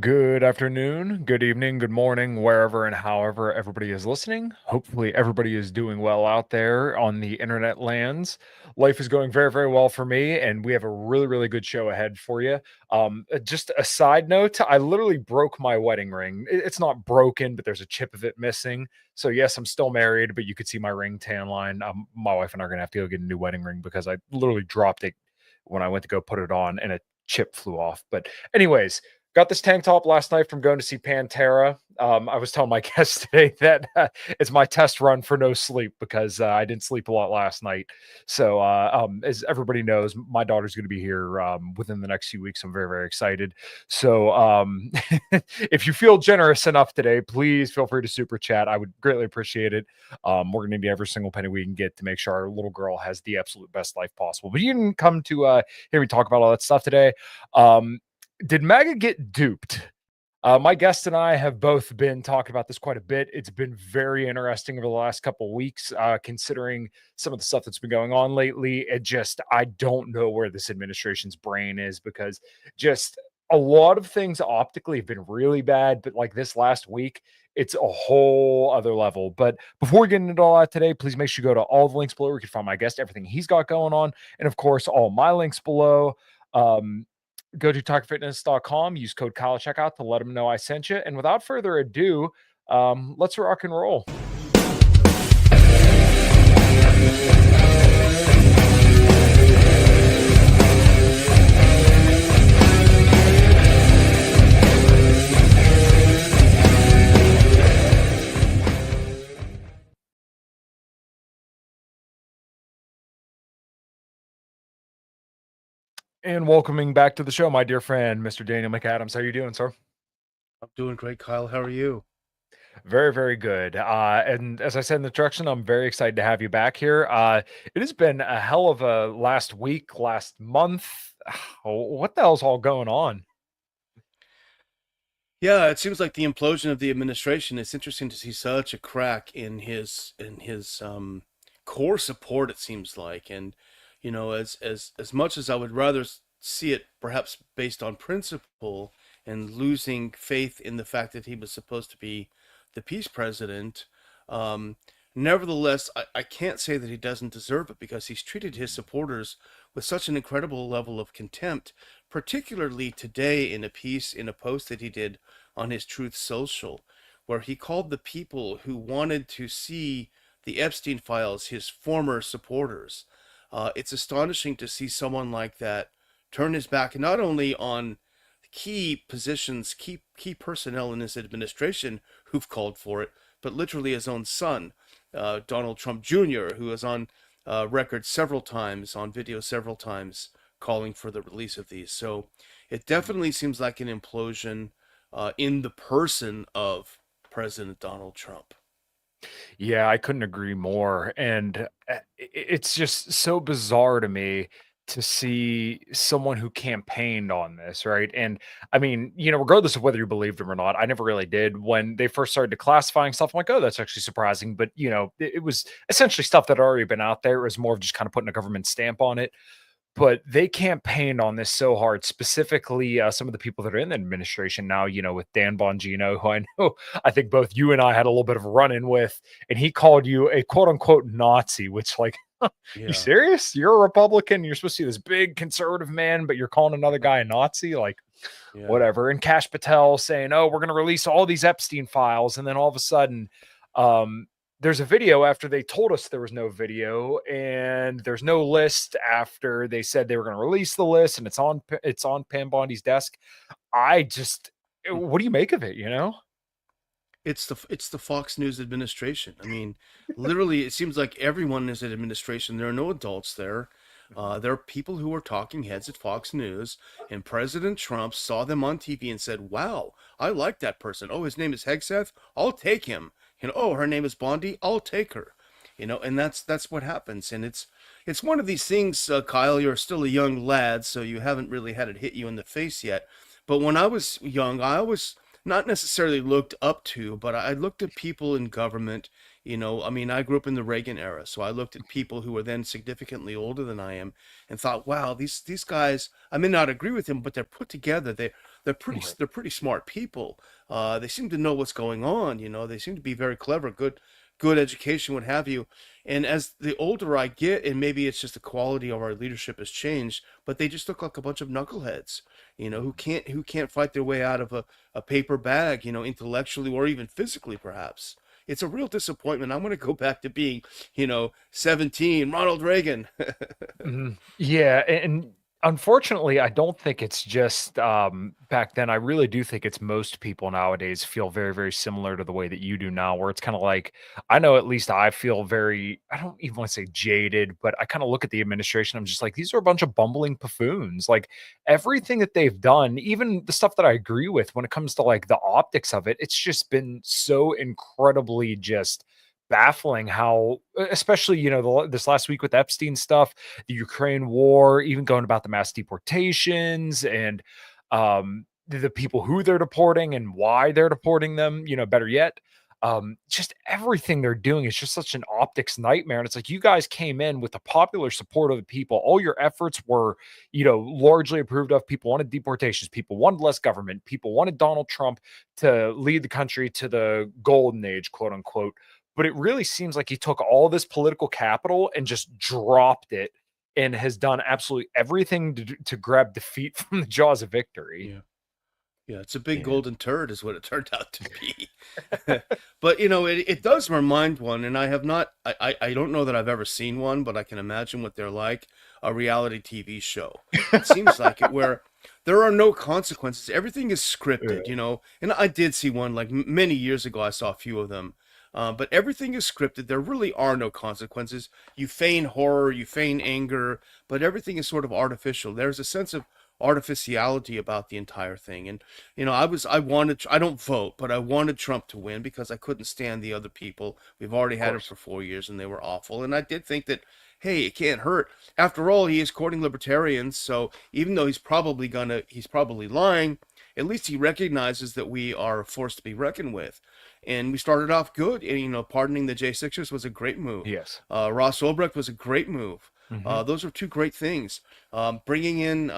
Good afternoon, good evening, good morning, wherever and however everybody is listening. Hopefully, everybody is doing well out there on the internet lands. Life is going very, very well for me, and we have a really, really good show ahead for you. Just a side note, I literally broke my wedding ring. It's not broken, but there's a chip of it missing. So, yes, I'm still married, but you could see my ring tan line. My wife and I are going to have to go get a new wedding ring because I literally dropped it when I went to go put it on, and a chip flew off. But, anyways, got this tank top last night from going to see Pantera. I was telling my guest today that it's my test run for no sleep because I didn't sleep a lot last night. So, as everybody knows, my daughter's going to be here within the next few weeks. I'm very, very excited. So, if you feel generous enough today, please feel free to super chat. I would greatly appreciate it. We're going to need every single penny we can get to make sure our little girl has the absolute best life possible. But you didn't come to hear me talk about all that stuff today. Did MAGA get duped? My guest and I have both been talking about this quite a bit. It's been very interesting over the last couple of weeks, considering some of the stuff that's been going on lately. I don't know where this administration's brain is because just a lot of things optically have been really bad, but like this last week, it's a whole other level. But before we get into all that today, please make sure you go to all the links below where you can find my guest, everything he's got going on, and of course, all my links below. Go to talkfitness.com, use code Kyle at checkout to let them know I sent you. And without further ado, let's rock and roll. And welcoming back to the show, my dear friend, Mr. Daniel McAdams. How are you doing, sir? I'm doing great, Kyle. How are you? Very, very good. And as I said in the introduction, I'm very excited to have you back here. It has been a hell of a last week, last month. What the hell's all going on? Yeah, it seems like the implosion of the administration. It's interesting to see such a crack in his core support, it seems like. And as much as I would rather see it perhaps based on principle and losing faith in the fact that he was supposed to be the peace president, um, nevertheless, I can't say that he doesn't deserve it because he's treated his supporters with such an incredible level of contempt, particularly today in a post that he did on his Truth Social, where he called the people who wanted to see the Epstein files his former supporters. It's astonishing to see someone like that turn his back not only on key positions, key personnel in his administration who've called for it, but literally his own son, Donald Trump Jr., who is on record several times, on video several times, calling for the release of these. So it definitely seems like an implosion in the person of President Donald Trump. Yeah, I couldn't agree more. And it's just so bizarre to me to see someone who campaigned on this, right? And I mean, regardless of whether you believed him or not, I never really did. When they first started declassifying stuff, I'm like, oh, that's actually surprising. But, it was essentially stuff that had already been out there. It was more of just kind of putting a government stamp on it. But they campaigned on this so hard, specifically some of the people that are in the administration now, with Dan Bongino, who I know I think both you and I had a little bit of a run in with, and he called you a quote unquote Nazi, which, like, you Yeah, serious? You're a Republican. You're supposed to be this big conservative man, but you're calling another guy a Nazi? Like, yeah. whatever. And Cash Patel saying, "Oh, we're going to release all these Epstein files," and then all of a sudden, um, there's a video after they told us there was no video, and there's no list after they said they were going to release the list, and it's on Pam Bondi's desk. I just, what do you make of it? It's the Fox News administration. I mean, literally, it seems like everyone is at administration. There are no adults there. There are people who are talking heads at Fox News, and President Trump saw them on TV and said, "Wow, I like that person. Oh, his name is Hegseth. I'll take him. Oh, her name is Bondi. I'll take her." And that's what happens. And it's one of these things, Kyle. You're still a young lad, so you haven't really had it hit you in the face yet. But when I was young, I always not necessarily looked up to, but I looked at people in government I mean, I grew up in the Reagan era, so I looked at people who were then significantly older than I am and thought, wow, these guys, I may not agree with them, but they're put together. Right. They're pretty smart people. They seem to know what's going on. They seem to be very clever, good education, what have you. And as the older I get, and maybe it's just the quality of our leadership has changed, but they just look like a bunch of knuckleheads, who can't fight their way out of a paper bag, intellectually or even physically, perhaps. It's a real disappointment. I'm going to go back to being, 17, Ronald Reagan. Mhm. Yeah, and unfortunately, I don't think it's just back then. I really do think it's most people nowadays feel very, very similar to the way that you do now, where it's kind of like I know at least I feel very, I don't even want to say jaded, but I kind of look at the administration. I'm just like, these are a bunch of bumbling buffoons. Like everything that they've done, even the stuff that I agree with when it comes to like the optics of it, it's just been so incredibly just baffling how especially this last week with Epstein stuff, the Ukraine war, even going about the mass deportations and the people who they're deporting and why they're deporting them, better yet, just everything they're doing is just such an optics nightmare. And it's like you guys came in with the popular support of the people. All your efforts were, largely approved of. People wanted deportations, people wanted less government, people wanted Donald Trump to lead the country to the golden age, quote unquote. But it really seems like he took all this political capital and just dropped it and has done absolutely everything to grab defeat from the jaws of victory. Yeah. Yeah, it's a big Yeah. golden turd, is what it turned out to be. But it does remind one, and I have not, I don't know that I've ever seen one, but I can imagine what they're like, a reality TV show. It seems like it, where there are no consequences. Everything is scripted, and I did see one like many years ago. I saw a few of them. But everything is scripted. There really are no consequences. You feign horror, you feign anger, but everything is sort of artificial. There's a sense of artificiality about the entire thing. And I don't vote, but I wanted Trump to win because I couldn't stand the other people. We've already Of had him course. for 4 years and they were awful. And I did think that, hey, it can't hurt. After all, he is courting libertarians, so even though he's probably lying, at least he recognizes that we are a force to be reckoned with. And we started off good. And, pardoning the J6ers was a great move. Yes. Ross Ulbricht was a great move. Hmm. Those are two great things. Bringing in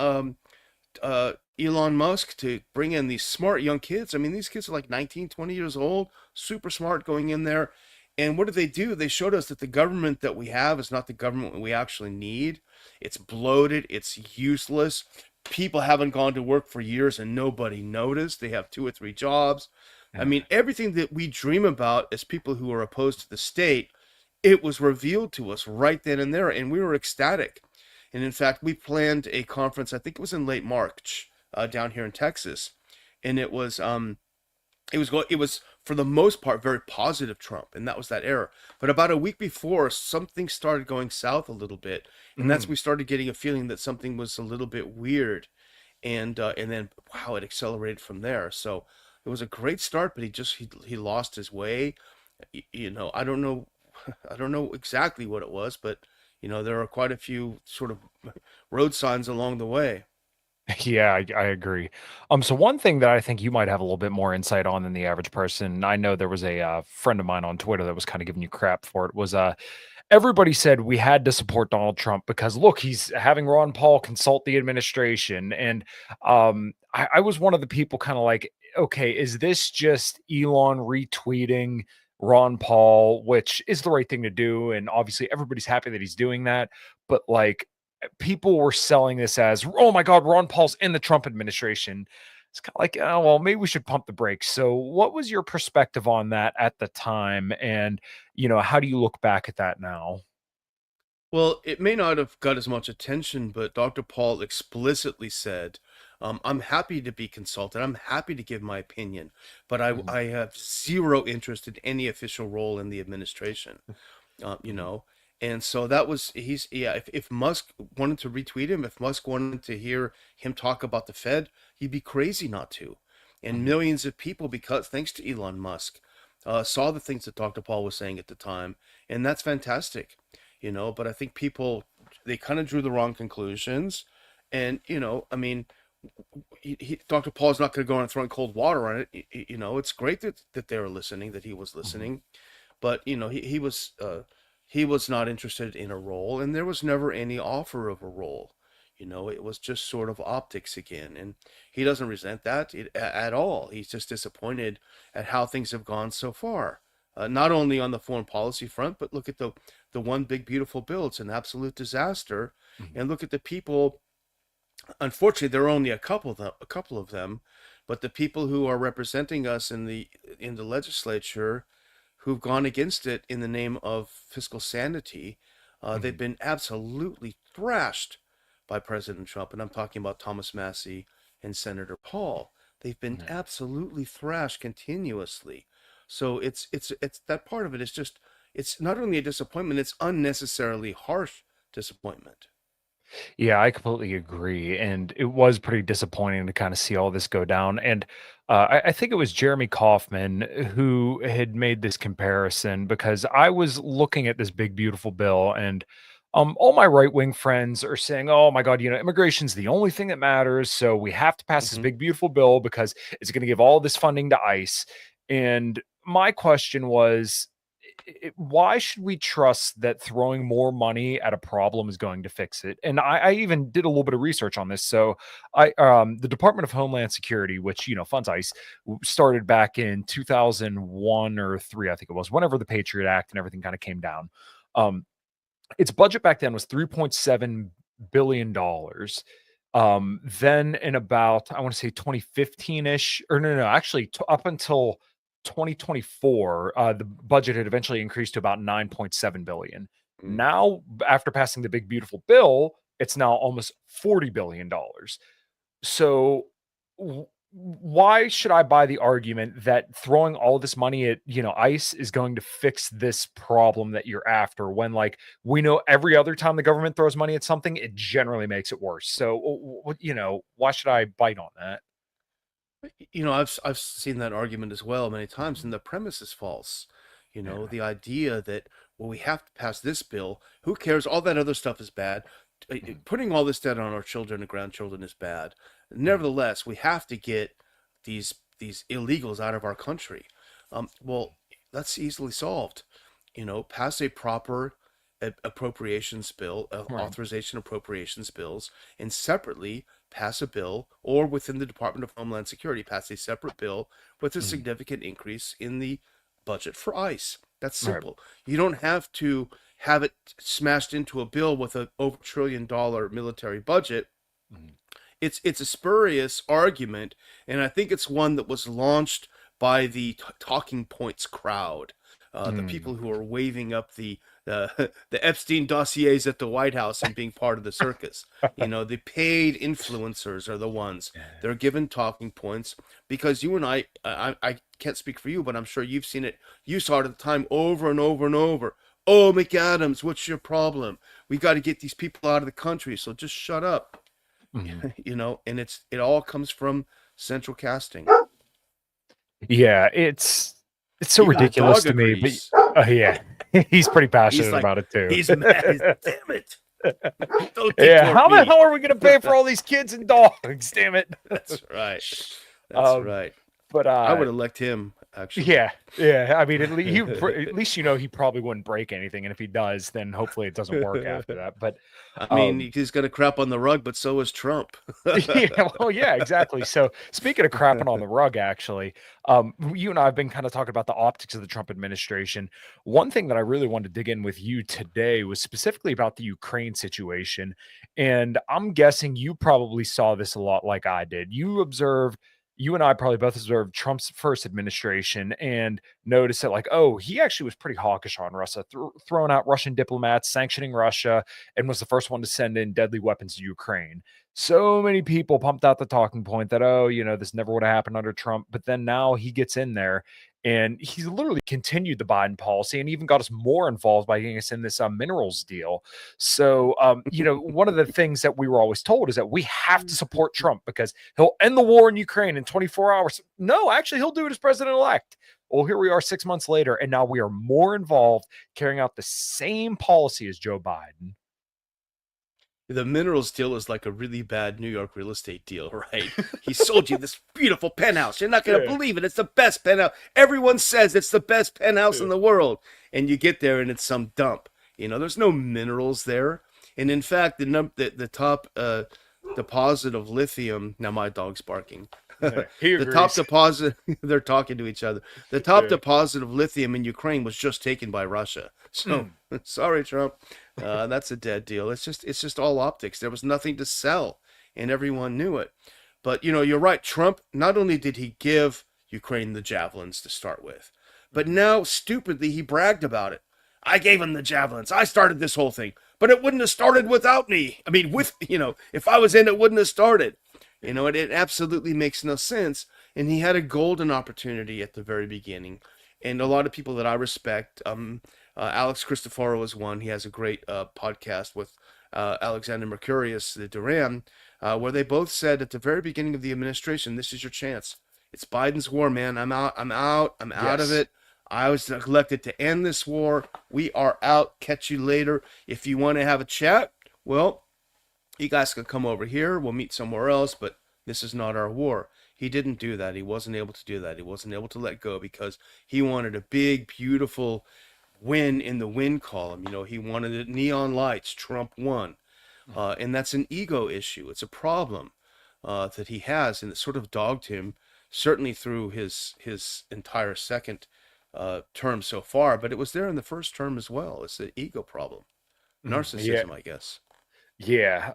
Elon Musk to bring in these smart young kids. I mean, these kids are like 19, 20 years old, super smart, going in there. And what did they do? They showed us that the government that we have is not the government we actually need. It's bloated, it's useless. People haven't gone to work for years and nobody noticed. They have 2 or 3 jobs. I Yeah. mean, everything that we dream about as people who are opposed to the state, it was revealed to us right then and there, and we were ecstatic. And in fact, we planned a conference. I think it was in late March, down here in Texas, and it was for the most part very positive Trump, and that was that era. But about a week before, something started going south a little bit, and that's Mm. we started getting a feeling that something was a little bit weird, and then wow, it accelerated from there. So it was a great start, but he lost his way. I don't know, I don't know exactly what it was, but there are quite a few sort of road signs along the way. Yeah, I agree. So one thing that I think you might have a little bit more insight on than the average person, I know there was a friend of mine on Twitter that was kind of giving you crap for it, was everybody said we had to support Donald Trump because look, he's having Ron Paul consult the administration. And I was one of the people kind of like, okay, is this just Elon retweeting Ron Paul, which is the right thing to do? And obviously everybody's happy that he's doing that. But like people were selling this as, oh my God, Ron Paul's in the Trump administration. It's kind of like, oh, well, maybe we should pump the brakes. So what was your perspective on that at the time? And how do you look back at that now? Well, it may not have got as much attention, but Dr. Paul explicitly said, I'm happy to be consulted. I'm happy to give my opinion, but I, Mhm, I have zero interest in any official role in the administration. You mhm, know. And so that was yeah. If Musk wanted to retweet him, if Musk wanted to hear him talk about the Fed, he'd be crazy not to. And mhm. millions of people, because thanks to Elon Musk, saw the things that Dr. Paul was saying at the time, and that's fantastic. But I think people they kind of drew the wrong conclusions, and I mean, Dr. Paul's not going to go on and throwing cold water on it. It's great that they were listening, that he was Mhm. listening, but he was not interested in a role, and there was never any offer of a role. It was just sort of optics again, and he doesn't resent that at all. He's just disappointed at how things have gone so far. Not only on the foreign policy front, but look at the one big beautiful bill. It's an absolute disaster, Mhm. and look at the people. Unfortunately, there are only a couple of them, but the people who are representing us in the legislature who've gone against it in the name of fiscal sanity, they've Mhm. been absolutely thrashed by President Trump, and I'm talking about Thomas Massey and Senator Paul. They've been Mhm. absolutely thrashed continuously. So it's that part of it is just, it's not only a disappointment, it's unnecessarily harsh disappointment. Yeah, I completely agree, and it was pretty disappointing to kind of see all this go down. And I think it was Jeremy Kaufman who had made this comparison because I was looking at this big beautiful bill, and all my right wing friends are saying, "Oh my God, immigration's the only thing that matters, so we have to pass this Hmm. big beautiful bill because it's going to give all this funding to ICE." And my question was, why should we trust that throwing more money at a problem is going to fix it? And I even did a little bit of research on this. So the Department of Homeland Security, which funds ICE, started back in 2001 or three, I think it was, whenever the Patriot Act and everything kind of came down. Um, its budget back then was $3.7 billion. Then in about, I want to say 2015-ish, or no, actually up until 2024, the budget had eventually increased to about 9.7 billion. Mm. Now, after passing the big beautiful bill, it's now almost $40 billion. So why should I buy the argument that throwing all this money at, ICE is going to fix this problem that you're after when, like, we know every other time the government throws money at something, it generally makes it worse. So, why should I bite on that? I've seen that argument as well many times, Mhm. and the premise is false. Yeah. The idea that, well, we have to pass this bill. Who cares? All that other stuff is bad. Mhm. Putting all this debt on our children and grandchildren is bad. Mhm. Nevertheless, we have to get these illegals out of our country. Well, that's easily solved. Pass a proper appropriations bill, Right. authorization appropriations bills, and separately pass a bill, or within the Department of Homeland Security, pass a separate bill with a Mhm. significant increase in the budget for ICE. That's Right. simple. You don't have to have it smashed into a bill with a over $1 trillion military budget. Mhm. It's a spurious argument, and I think it's one that was launched by the talking points crowd, the Mm. people who are waving up the Epstein dossiers at the White House and being part of the circus. The paid influencers are the ones that are given talking points, because you and I can't speak for you, but I'm sure you've seen it. You saw it at the time over and over and over. Oh, McAdams, what's your problem? We got to get these people out of the country, so just shut up. Mhm. And it all comes from central casting. Yeah, it's so Even the ridiculous dog to me, but agrees. yeah, he's pretty He's passionate like, about it too. he's mad. Damn it. Don't Yeah, deport how the me. hell are we gonna pay for all these kids and dogs? Damn it. That's right. That's Um, right. but I would elect him, actually. yeah, yeah. I mean, at least he probably wouldn't break anything, and if he does, then hopefully it doesn't work after that. But I mean, um, he's going to crap on the rug, but so is Trump. yeah, well, yeah, exactly. So speaking of crapping on the rug, actually, you and I have been kind of talking about the optics of the Trump administration. One thing that I really wanted to dig in with you today was specifically about the Ukraine situation. And I'm guessing you probably saw this a lot like I did. You and I probably both observed Trump's first administration and noticed that, like, oh, he actually was pretty hawkish on Russia, throwing out Russian diplomats, sanctioning Russia, and was the first one to send in deadly weapons to Ukraine. So many people pumped out the talking point that, oh, this never would have happened under Trump. But then now he gets in there and he's literally continued the Biden policy and even got us more involved by getting us in this minerals deal. So, one of the things that we were always told is that we have to support Trump because he'll end the war in Ukraine in 24 hours. No, actually, he'll do it as president elect. Well, here we are 6 months later, and now we are more involved carrying out the same policy as Joe Biden. The minerals deal is like a really bad New York real estate deal, right? He sold you this beautiful penthouse. You're not going to Yeah, believe it. It's the best penthouse. Everyone says it's the best penthouse yeah, in the world. And you get there and it's some dump. There's no minerals there. And in fact, the top deposit of lithium, now my dog's barking. yeah. He The top agrees. deposit, they're talking to each other. The top Yeah. deposit of lithium in Ukraine was just taken by Russia. So, Mm. sorry, Trump. That's a dead deal. It's just all optics. There was nothing to sell, and everyone knew it. But you're right. Trump, not only did he give Ukraine the javelins to start with, but now stupidly he bragged about it. I gave him the javelins. I started this whole thing, but it wouldn't have started without me. I mean, if I was in, it wouldn't have started. It absolutely makes no sense. And he had a golden opportunity at the very beginning. And a lot of people that I respect, Alex Christoforo is one. He has a great podcast with Alexander Mercurius, the Duran, where they both said at the very beginning of the administration, this is your chance. It's Biden's war, man. I'm out. I'm out. I'm out of Yes. it. I was elected to end this war. We are out. Catch you later. If you want to have a chat, well, you guys can come over here. We'll meet somewhere else, but this is not our war. He didn't do that. He wasn't able to do that. He wasn't able to let go because he wanted a big, beautiful win in the win column. He wanted it neon lights. Trump won. And that's an ego issue. It's a problem that he has, and it sort of dogged him, certainly through his entire second term so far. But it was there in the first term as well. It's an ego problem, Yeah. narcissism, I guess. Yeah.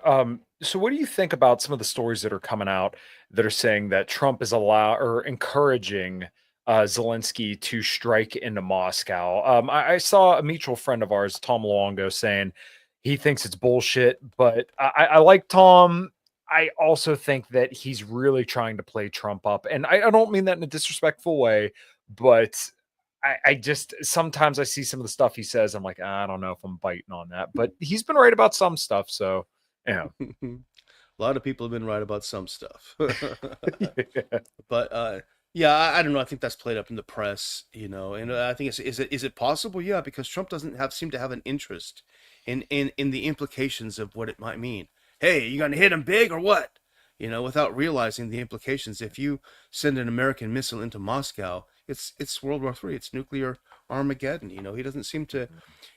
So what do you think about some of the stories that are coming out that are saying that Trump is encouraging Zelensky to strike into Moscow? I saw a mutual friend of ours, Tom Luongo, saying he thinks it's bullshit, but I like Tom. I also think that he's really trying to play Trump up. And I don't mean that in a disrespectful way, but I just sometimes I see some of the stuff he says. I'm like, I don't know if I'm biting on that, but he's been right about some stuff. So, yeah. A lot of people have been right about some stuff. Yeah. But yeah, I don't know. I think that's played up in the press, and I think is it possible? Yeah, because Trump doesn't have seem to have an interest in the implications of what it might mean. Hey, you gonna hit him big or what? Without realizing the implications. If you send an American missile into Moscow, it's World War III. It's nuclear Armageddon. He doesn't seem to.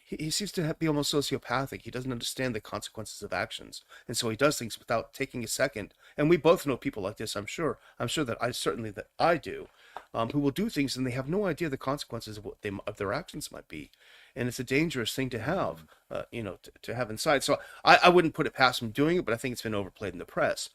He seems to be almost sociopathic. He doesn't understand the consequences of actions, and so he does things without taking a second. And we both know people like this. I'm sure. I'm sure that I do, who will do things and they have no idea the consequences of of their actions might be, and it's a dangerous thing to have, to have inside. So I wouldn't put it past him doing it, but I think it's been overplayed in the press.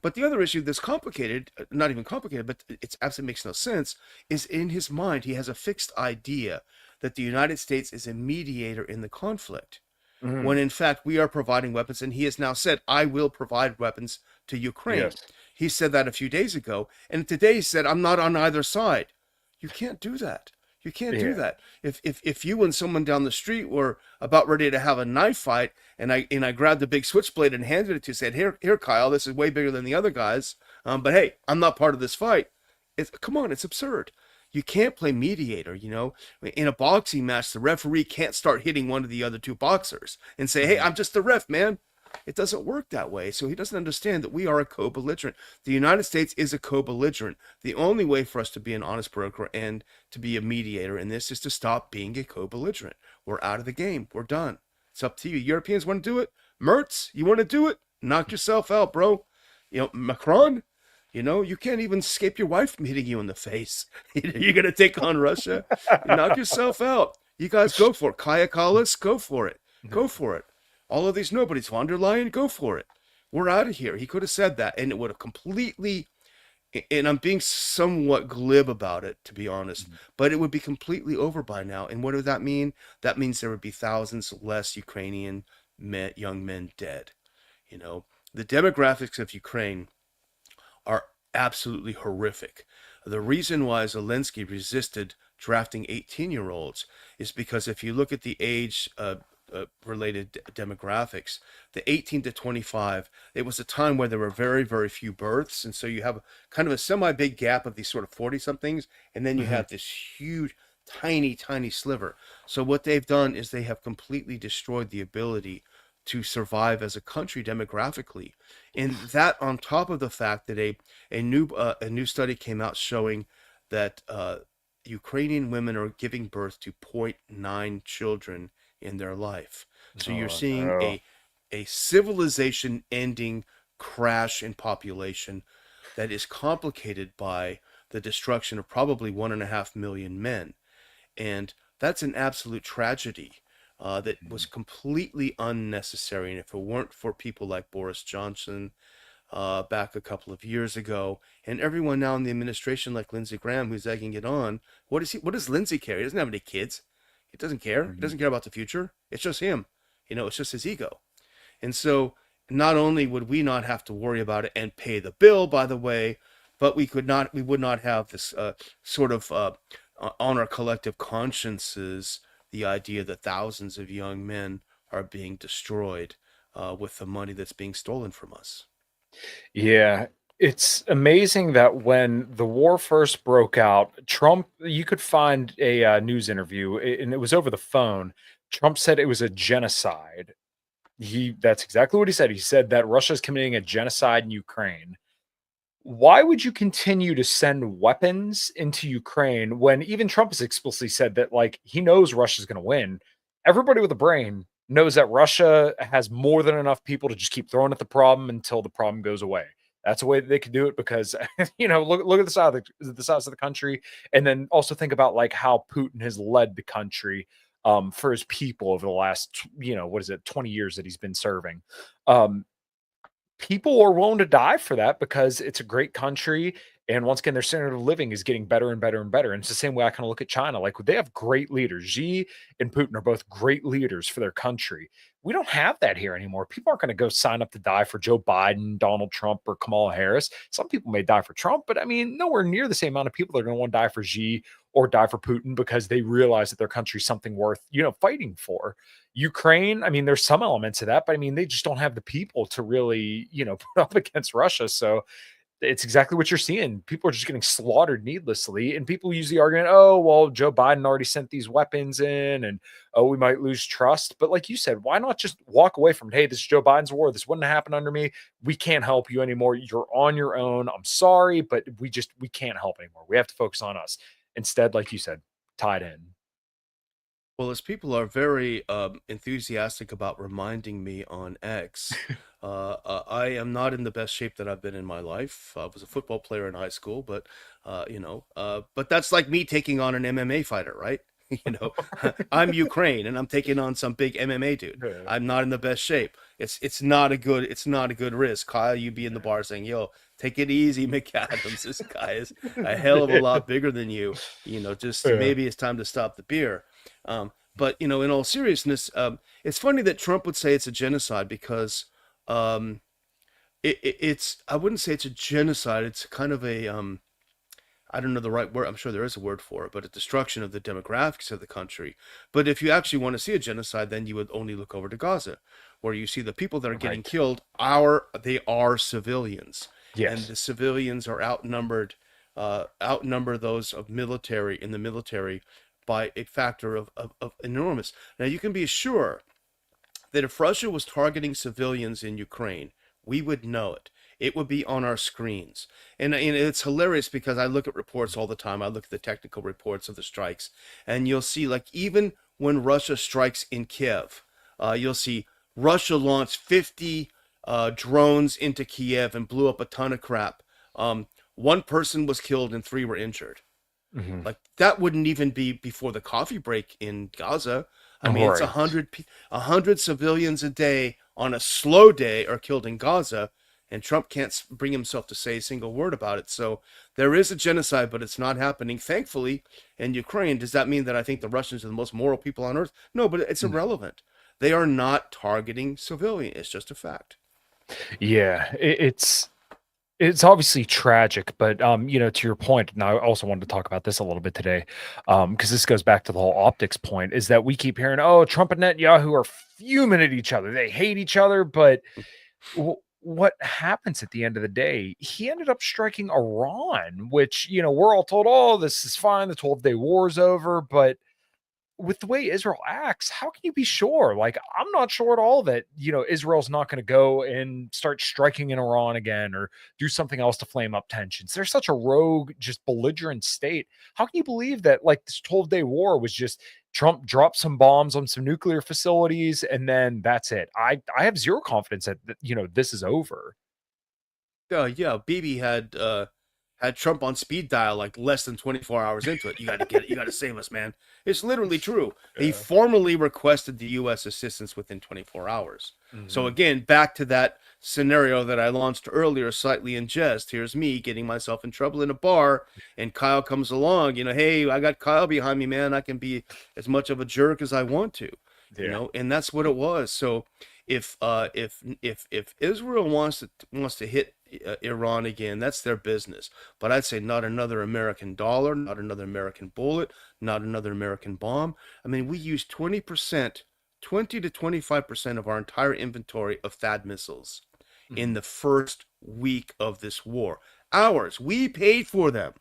But the other issue that's complicated, not even complicated, but it's absolutely makes no sense, is in his mind he has a fixed idea that the United States is a mediator in the conflict, when Mhm. in fact we are providing weapons, and he has now said, I will provide weapons to Ukraine. Yes. He said that a few days ago, and today he said, I'm not on either side. You can't do that. You can't do Yeah. that. If you and someone down the street were about ready to have a knife fight, and I grabbed the big switchblade and handed it to you, said, here, Kyle, this is way bigger than the other guys, but hey, I'm not part of this fight. Come on, it's absurd. You can't play mediator. In a boxing match, the referee can't start hitting one of the other two boxers and say, hey, Mhm. I'm just the ref, man. It doesn't work that way. So he doesn't understand that we are a co-belligerent. The United States is a co-belligerent. The only way for us to be an honest broker and to be a mediator in this is to stop being a co-belligerent. We're out of the game. We're done. It's up to you. Europeans want to do it. Mertz, you want to do it? Knock yourself out, bro. Macron, you can't even escape your wife from hitting you in the face. You're going to take on Russia? Knock yourself out. You guys go for it. Kaya Kallas, go for it. Go for it. All of these nobodies, von der Leyen, go for it. We're out of here. He could have said that, and it would have completely, and I'm being somewhat glib about it, to be honest, Mhm. but it would be completely over by now. And what would that mean? That means there would be thousands less Ukrainian young men dead. The demographics of Ukraine are absolutely horrific. The reason why Zelensky resisted drafting 18-year-olds is because if you look at the age related demographics, the 18 to 25, it was a time where there were very, very few births. And so you have kind of a semi big gap of these sort of 40 somethings. And then you Mhm. have this huge, tiny, tiny sliver. So what they've done is they have completely destroyed the ability to survive as a country demographically. And that on top of the fact that a new study came out showing that Ukrainian women are giving birth to zero point 0.9 children in their life. So you're Oh seeing no. a civilization ending crash in population that is complicated by the destruction of probably 1.5 million men. And that's an absolute tragedy that was completely unnecessary. And if it weren't for people like Boris Johnson back a couple of years ago, and everyone now in the administration like Lindsey Graham who's egging it on, what is he? What does Lindsey care? He doesn't have any kids. He doesn't care. He Mhm. doesn't care about the future. It's just him. It's just his ego. And so not only would we not have to worry about it and pay the bill, by the way, but we would not have this sort of on our collective consciences the idea that thousands of young men are being destroyed with the money that's being stolen from us. Yeah, it's amazing that when the war first broke out, Trump, you could find a news interview, and it was over the phone. Trump said it was a genocide. That's exactly what he said. He said that Russia's committing a genocide in Ukraine. Why would you continue to send weapons into Ukraine when even Trump has explicitly said that, like, he knows Russia's going to win? Everybody with a brain knows that Russia has more than enough people to just keep throwing at the problem until the problem goes away. That's the way that they could do it because, look at the size of the country, and then also think about like how Putin has led the country for his people over the last, what is it, 20 years that he's been serving. Um, People are willing to die for that because it's a great country. And once again, their standard of living is getting better and better and better. And it's the same way I kind of look at China. Like they have great leaders. Xi and Putin are both great leaders for their country. We don't have that here anymore. People aren't going to go sign up to die for Joe Biden, Donald Trump, or Kamala Harris. Some people may die for Trump, but I mean, nowhere near the same amount of people that are going to want to die for Xi or die for Putin because they realize that their country's something worth, fighting for. Ukraine, I mean, there's some elements of that, but I mean, they just don't have the people to really, put up against Russia. So it's exactly what you're seeing. People are just getting slaughtered needlessly. And people use the argument, oh, well, Joe Biden already sent these weapons in, and oh, we might lose trust. But like you said, why not just walk away from it? Hey, this is Joe Biden's war. This wouldn't happen under me. We can't help you anymore. You're on your own. I'm sorry, but we can't help anymore. We have to focus on us. Instead, like you said, tied in. Well, as people are very enthusiastic about reminding me on X, I am not in the best shape that I've been in my life. I was a football player in high school, but but that's like me taking on an MMA fighter, right? You know, I'm Ukraine and I'm taking on some big MMA dude. Yeah. I'm not in the best shape. It's not a good risk. Kyle, you be in the bar saying, "Yo, take it easy, McAdams. This guy is a hell of a lot bigger than you. Just Yeah. maybe it's time to stop the beer." But in all seriousness, it's funny that Trump would say it's a genocide because um, it's I wouldn't say it's a genocide. It's kind of a I don't know the right word. I'm sure there is a word for it, but a destruction of the demographics of the country. But if you actually want to see a genocide, then you would only look over to Gaza, where you see the people that are getting Right. killed they are civilians, and Yes. the civilians are outnumber those of military in the military by a factor of enormous. Now you can be sure that if Russia was targeting civilians in Ukraine, we would know it. It would be on our screens. And it's hilarious because I look at reports all the time. I look at the technical reports of the strikes, and you'll see, like, even when Russia strikes in Kiev, you'll see Russia launched 50 drones into Kiev and blew up a ton of crap. One person was killed and three were injured. Mhm. Like that wouldn't even be before the coffee break in Gaza. I mean, it's Right. 100 civilians a day on a slow day are killed in Gaza, and Trump can't bring himself to say a single word about it. So there is a genocide, but it's not happening, thankfully, in Ukraine. Does that mean that I think the Russians are the most moral people on earth? No, but it's Mhm. irrelevant. They are not targeting civilians. It's just a fact. Yeah, it's obviously tragic, but to your point, and I also wanted to talk about this a little bit today, because this goes back to the whole optics point, is that we keep hearing, oh, Trump and Netanyahu are fuming at each other. They hate each other, but what happens at the end of the day? He ended up striking Iran, which we're all told, oh, this is fine. The 12-day war is over, but with the way Israel acts, how can you be sure? Like, I'm not sure at all that, Israel's not going to go and start striking in Iran again or do something else to flame up tensions. They're such a rogue, just belligerent state. How can you believe that, like, this 12-day war was just Trump dropped some bombs on some nuclear facilities and then that's it? I have zero confidence that, this is over. Yeah, Bibi had Trump on speed dial like less than 24 hours into it. You got to get it. You got to save us, man. It's literally true. He Yeah. formally requested the U.S. assistance within 24 hours. So Mhm. again, back to that scenario that I launched earlier, slightly in jest. Here's me getting myself in trouble in a bar, and Kyle comes along. Hey, I got Kyle behind me, man. I can be as much of a jerk as I want to. Yeah. And that's what it was. So if Israel wants to hit Iran again, that's their business. But I'd say not another American dollar, not another American bullet, not another American bomb. I mean, we use 20%, 20 to 25% of our entire inventory of THAAD missiles in Mhm. the first week of this war. Ours, we paid for them.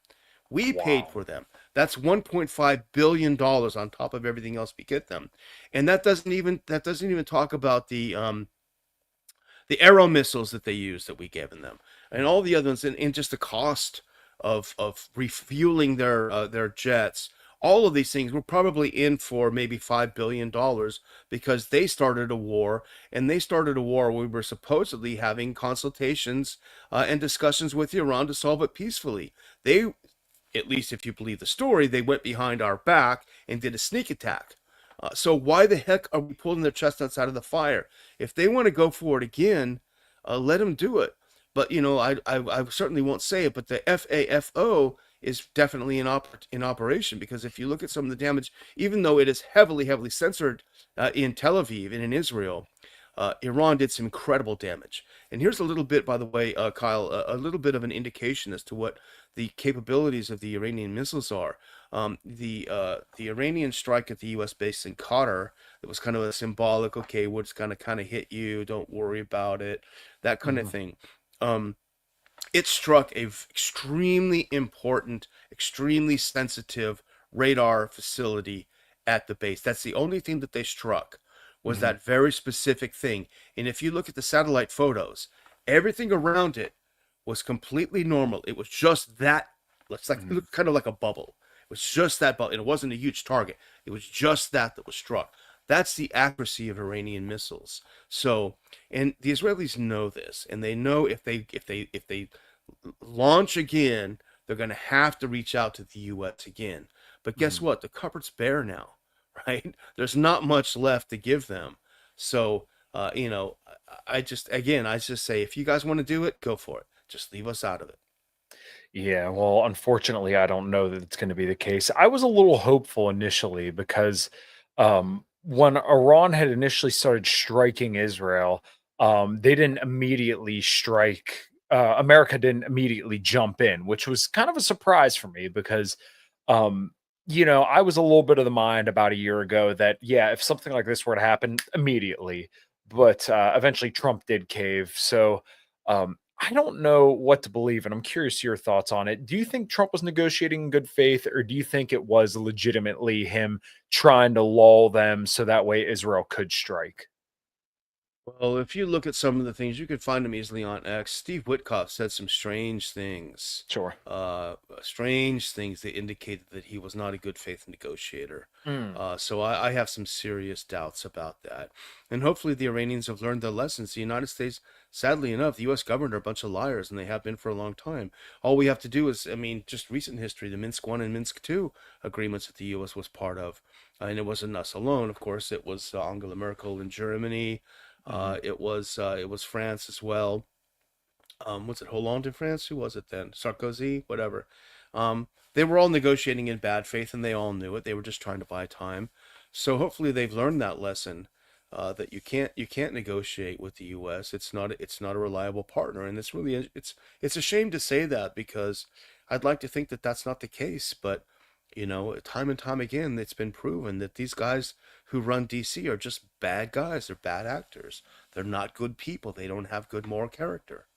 We paid Wow. for them. That's $1.5 billion on top of everything else we get them. And that doesn't even talk about the arrow missiles that they use that we given them, and all Mhm. the other ones, and just the cost of refueling their jets. All of these things were probably in for maybe $5 billion because they started a war, and they started a war. We were supposedly having consultations and discussions with Iran to solve it peacefully. They, at least if you believe the story, they went behind our back and did a sneak attack. So why the heck are we pulling their chestnuts out of the fire? If they want to go for it again, let them do it. But I certainly won't say it. But the FAFO is definitely in operation, because if you look at some of the damage, even though it is heavily, heavily censored in Tel Aviv and in Israel, Iran did some incredible damage. And here's a little bit, by the way, Kyle, a little bit of an indication as to what the capabilities of the Iranian missiles are. The Iranian strike at the U.S. base in Qatar, it was kind of a symbolic, okay, what's gonna kind of hit you, don't worry about it, that kind of Mhm. thing. Um, it struck a extremely important, extremely sensitive radar facility at the base. That's the only thing that they struck, was Mhm. that very specific thing. And if you look at the satellite photos, everything around it was completely normal. It was just that. It Mhm. looked kind of like a bubble. It was just that bubble. And it wasn't a huge target. It was just that was struck. That's the accuracy of Iranian missiles. So, and the Israelis know this, and they know if they launch again, they're going to have to reach out to the U.S. again. But guess Mhm. what? The cupboard's bare now, right? There's not much left to give them. So, I just say, if you guys want to do it, go for it. Just leave us out of it. Yeah, well, unfortunately, I don't know that it's going to be the case. I was a little hopeful initially because when Iran had initially started striking Israel, they didn't immediately strike. America didn't immediately jump in, which was kind of a surprise for me because, um, I was a little bit of the mind about a year ago that, yeah, if something like this were to happen immediately, but eventually Trump did cave. So, I don't know what to believe, and I'm curious your thoughts on it. Do you think Trump was negotiating in good faith, or do you think it was legitimately him trying to lull them so that way Israel could strike? Well, if you look at some of the things, you could find them easily on X. Steve Witkoff said some Sure. strange things that indicated that he was not a good faith negotiator. Mm, So I have some serious doubts about that. And hopefully the Iranians have learned their lessons. The United States, sadly enough, the U.S. government are a bunch of liars, and they have been for a long time. All we have to do is, I mean, just recent history, the Minsk I and Minsk II agreements that the U.S. was part of. And it wasn't us alone, of course. It was Angela Merkel in Germany. mhm. It was France as well. Was it Hollande in France? Who was it then? Sarkozy, whatever. They were all negotiating in bad faith, and they all knew it. They were just trying to buy time. So hopefully they've learned that lesson, that you can't negotiate with the U.S. It's not a reliable partner, and it's a shame to say that, because I'd like to think that that's not the case, but time and time again, it's been proven that these guys who run DC are just bad guys. They're bad actors. They're not good people. They don't have good moral character.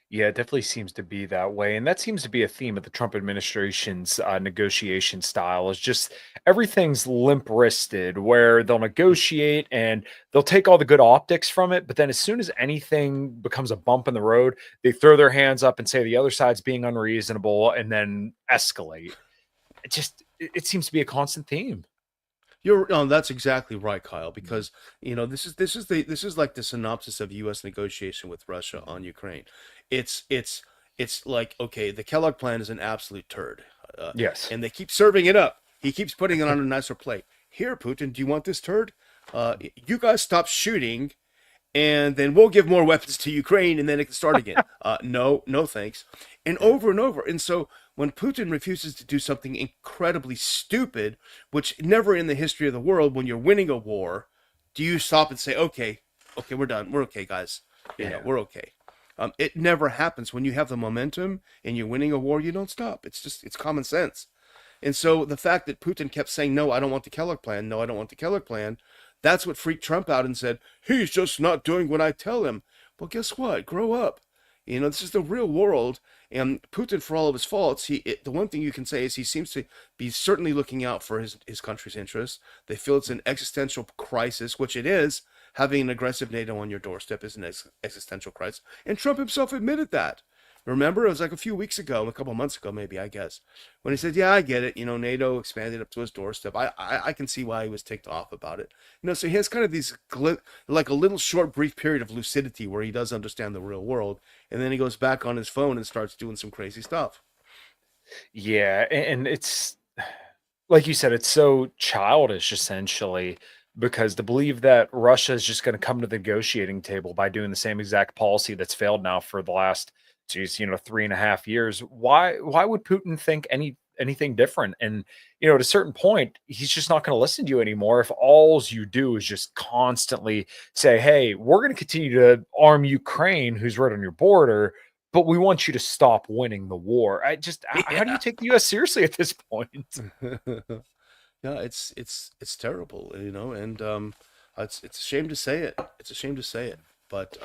Yeah, it definitely seems to be that way. And that seems to be a theme of the Trump administration's negotiation style is just everything's limp wristed, where they'll negotiate and they'll take all the good optics from it. But then as soon as anything becomes a bump in the road, they throw their hands up and say the other side's being unreasonable and then escalate. It seems to be a constant theme. You're no, that's exactly right, Kyle. Because this is like the synopsis of U.S. negotiation with Russia on Ukraine. It's like, okay, the Kellogg plan is an absolute turd, uh, Yes. and they keep serving it up. He keeps putting it on a nicer plate. Here, Putin, do you want this turd? You guys stop shooting, and then we'll give more weapons to Ukraine, and then it can start again. No, no, thanks. And over and over. And so when Putin refuses to do something incredibly stupid, which never in the history of the world, when you're winning a war, do you stop and say, okay, okay, we're done. We're okay, guys. Yeah. We're okay. It never happens. When you have the momentum and you're winning a war, you don't stop. It's common sense. And so the fact that Putin kept saying, no, I don't want the Kellogg plan. No, I don't want the Kellogg plan. That's what freaked Trump out and said, he's just not doing what I tell him. Well, guess what? Grow up. This is the real world. And Putin, for all of his faults, the one thing you can say is he seems to be certainly looking out for his country's interests. They feel it's an existential crisis, which it is. Having an aggressive NATO on your doorstep is an existential crisis. And Trump himself admitted that. Remember, it was like a few weeks ago, a couple of months ago, maybe, I guess, when he said, "Yeah, I get it. NATO expanded up to his doorstep. I can see why he was ticked off about it. So he has kind of these like a little short, brief period of lucidity where he does understand the real world, and then he goes back on his phone and starts doing some crazy stuff." Yeah. And it's like you said, it's so childish essentially because to believe that Russia is just going to come to the negotiating table by doing the same exact policy that's failed now for the last, geez, 3.5 years. Why would Putin think anything different? And at a certain point, he's just not going to listen to you anymore if all you do is just constantly say, "Hey, we're going to continue to arm Ukraine, who's right on your border, but we want you to stop winning the war." How do you Yeah. take the US seriously at this point? Yeah, it's terrible, and it's a shame to say it. It's a shame to say it, but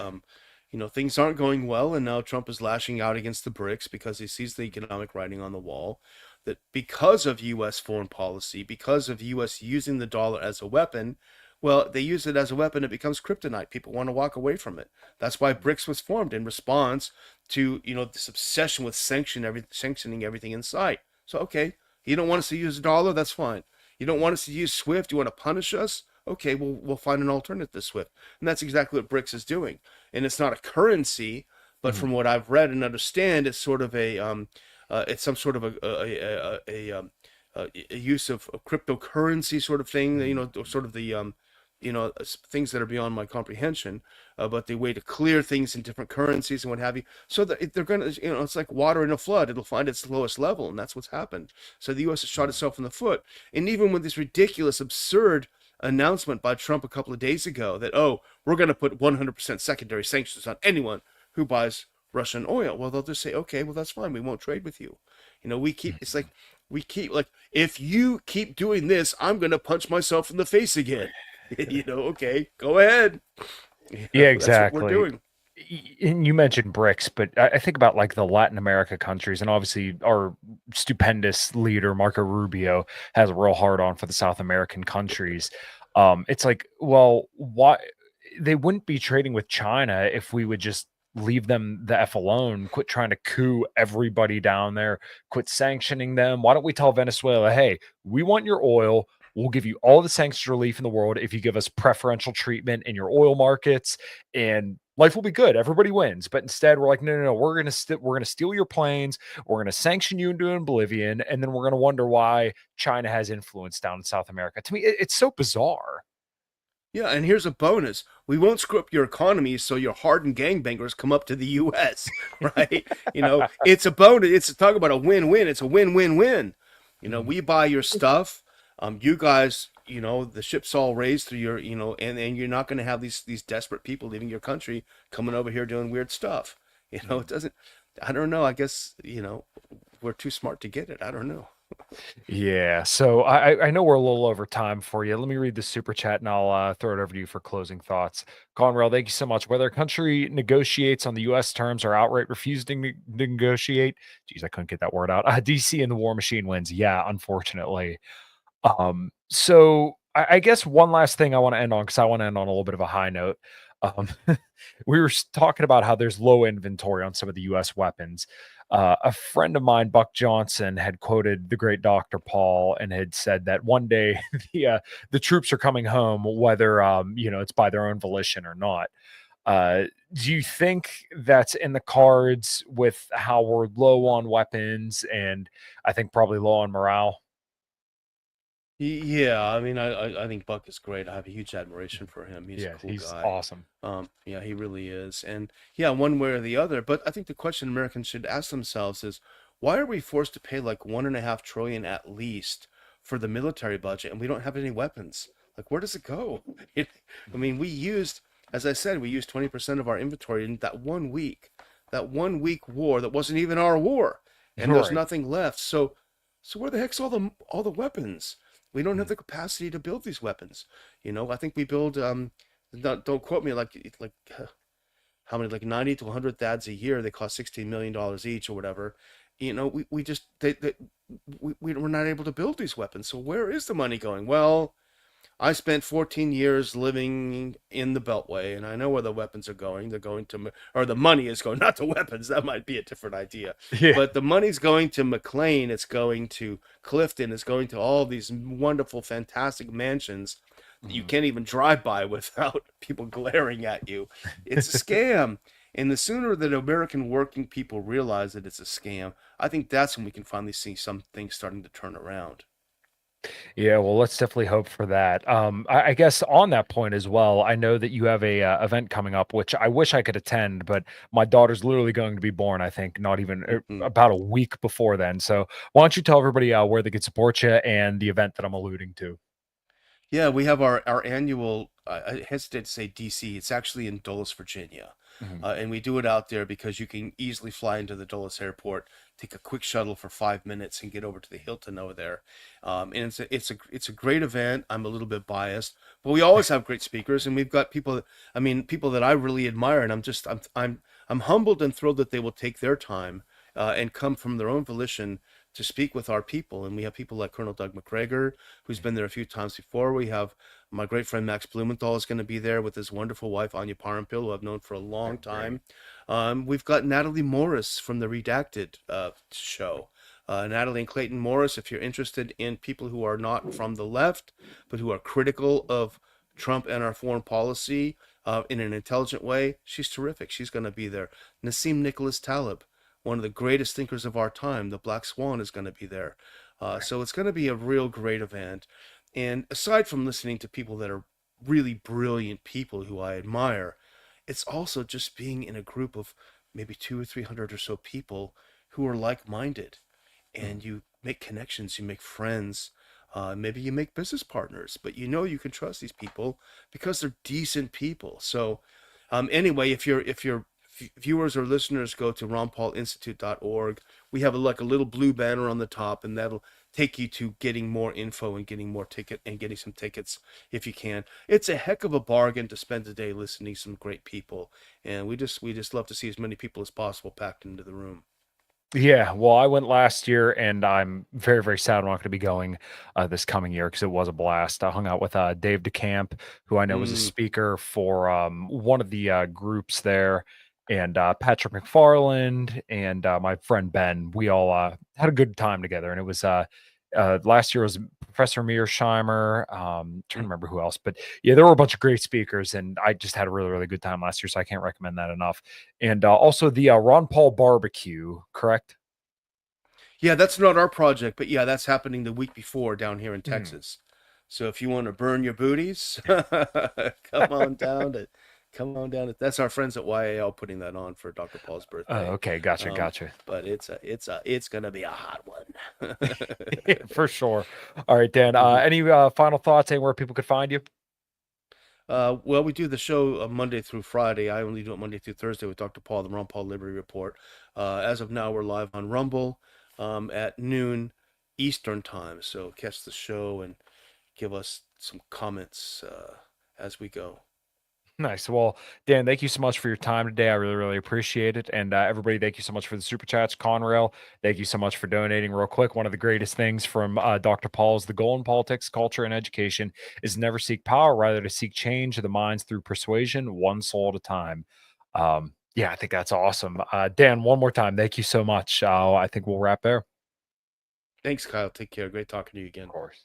things aren't going well, and now Trump is lashing out against the BRICS because he sees the economic writing on the wall. That because of U.S. foreign policy, because of U.S. using the dollar as a weapon, well, they use it as a weapon, it becomes kryptonite. People want to walk away from it. That's why BRICS was formed in response to this obsession with sanctioning everything in sight. So okay, you don't want us to use the dollar, that's fine. You don't want us to use SWIFT, you want to punish us? Okay, we'll find an alternative to SWIFT. And that's exactly what BRICS is doing. And it's not a currency, but Mhm. from what I've read and understand, it's sort of it's some sort of a use of a cryptocurrency sort of thing, or sort of the things that are beyond my comprehension, but the way to clear things in different currencies and what have you, so that they're going to, it's like water in a flood, it'll find its lowest level, and that's what's happened. So the U.S. has shot itself in the foot. And even with this ridiculous, absurd announcement by Trump a couple of days ago that, oh, we're going to put 100% secondary sanctions on anyone who buys Russian oil, well, they'll just say, okay, well, that's fine, we won't trade with you. It's like we keep like, if you keep doing this, I'm going to punch myself in the face again. Okay, go ahead. Yeah, That's what we're exactly. doing. And you mentioned BRICS, but I think about like the Latin America countries, and obviously our stupendous leader Marco Rubio has a real hard on for the South American countries. It's like, well, why they wouldn't be trading with China if we would just leave them the f alone, quit trying to coup everybody down there, quit sanctioning them. Why don't we tell Venezuela, hey, we want your oil. We'll give you all the sanctions relief in the world if you give us preferential treatment in your oil markets, and life will be good. Everybody wins. But instead, we're like, no, no, no. We're gonna steal your planes. We're gonna sanction you into oblivion, and then we're gonna wonder why China has influence down in South America. To me, it's so bizarre. Yeah, and here's a bonus. We won't screw up your economy so your hardened gangbangers come up to the US, right? It's a bonus. It's talk about a win-win. It's a win-win-win. Mhm. We buy your stuff. You guys, the ship's all raised through your, and you're not going to have these desperate people leaving your country coming over here doing weird stuff. It Mhm. doesn't, I don't know. I guess, we're too smart to get it. I don't know. Yeah. So I know we're a little over time for you. Let me read the super chat and I'll throw it over to you for closing thoughts. Conrail, thank you so much. Whether a country negotiates on the U.S. terms or outright refuses to negotiate, geez, I couldn't get that word out. DC and the war machine wins. Yeah, unfortunately. So I guess one last thing I want to end on because I want to end on a little bit of a high note. Um, we were talking about how there's low inventory on some of the U.S. weapons. A friend of mine, Buck Johnson, had quoted the great Dr. Paul and had said that one day the troops are coming home, whether it's by their own volition or not. Uh, do you think that's in the cards with how we're low on weapons and I think probably low on morale? Yeah, I mean, I think Buck is great. I have a huge admiration for him. He's a Yeah, cool he's guy. awesome. Yeah, he really is. And yeah, one way or the other. But I think the question Americans should ask themselves is, why are we forced to pay like 1.5 trillion at least for the military budget, and we don't have any weapons? Like, where does it go? It, I mean, as I said, we used 20% of our inventory in that 1 week war that wasn't even our war, and there's Right. nothing left. So where the heck's all the weapons? We don't have Mm. the capacity to build these weapons. I think we build don't quote me like how many, like 90 to 100 THAADs a year. They cost $16 million each or whatever. We just we're not able to build these weapons. So where is the money going? Well, I spent 14 years living in the Beltway, and I know where the weapons are going. They're going to, or the money is going, not the weapons. That might be a different idea. Yeah. But the money's going to McLean. It's going to Clifton. It's going to all these wonderful, fantastic mansions that you Mhm. can't even drive by without people glaring at you. It's a scam. And the sooner that American working people realize that it's a scam, I think that's when we can finally see some things starting to turn around. Yeah, well, let's definitely hope for that. I guess on that point as well, I know that you have a event coming up, which I wish I could attend, but my daughter's literally going to be born. I think not even Mhm. about a week before then. So why don't you tell everybody where they can support you and the event that I'm alluding to? Yeah, we have our annual, I hesitate to say DC, it's actually in Dulles, Virginia. Mhm. And we do it out there because you can easily fly into the Dulles airport, take a quick shuttle for 5 minutes, and get over to the Hilton over there. And it's a great event. I'm a little bit biased, but we always have great speakers, and we've got people that I really admire, and I'm humbled and thrilled that they will take their time and come from their own volition to speak with our people. And we have people like Colonel Doug McGregor, who's been there a few times before. We have my great friend Max Blumenthal is going to be there with his wonderful wife Anya Parampil, who I've known for a Oh, long great. time. We've got Natalie Morris from the Redacted show. Natalie and Clayton Morris, if you're interested in people who are not from the left, but who are critical of Trump and our foreign policy in an intelligent way, she's terrific. She's going to be there. Nassim Nicholas Taleb, one of the greatest thinkers of our time, the Black Swan, is going to be there. Right. So it's going to be a real great event. And aside from listening to people that are really brilliant people who I admire, it's also just being in a group of maybe two or 300 or so people who are like minded. Mhm. And you make connections, you make friends, maybe you make business partners, but you can trust these people because they're decent people. So, anyway, if your viewers or listeners go to ronpaulinstitute.org, we have like a little blue banner on the top, and that'll take you to getting more info and getting more ticket and getting some tickets if you can. It's a heck of a bargain to spend a day listening to some great people, and we just love to see as many people as possible packed into the room. Yeah, well, I went last year, and I'm very, very sad I'm not going to be going this coming year because it was a blast. I hung out with Dave DeCamp, who I know was a Mm. speaker for one of the groups there, and Patrick McFarland and my friend Ben. We all had a good time together, and it was last year was Professor Mearsheimer. Trying to remember who else, but yeah, there were a bunch of great speakers, and I just had a really, really good time last year, so I can't recommend that enough. And also the Ron Paul barbecue, correct? Yeah, that's not our project, but yeah, that's happening the week before down here in Mm. Texas. So if you want to burn your booties, come on down to come on down to, that's our friends at YAL putting that on for Dr. Paul's Oh, birthday. okay, gotcha, Um, gotcha. but it's gonna be a hot one. Yeah, for sure. All right, Dan. Mhm. Any final thoughts? Anywhere people could find you? Well, we do the show Monday through Friday. I only do it Monday through Thursday with Dr. Paul, the Ron Paul Liberty Report. As of now, we're live on Rumble at noon Eastern time. So catch the show and give us some comments as we go. Nice. Well, Dan, thank you so much for your time today. I really, really appreciate it. And everybody, thank you so much for the super chats. Conrail, thank you so much for donating. Real quick, one of the greatest things from Dr. Paul's The goal in politics, culture, and education is never seek power, rather to seek change of the minds through persuasion, one soul at a time. Yeah, I think that's awesome. Dan, one more time, thank you so much. I think we'll wrap there. Thanks, Kyle. Take care. Great talking to you Of again. course.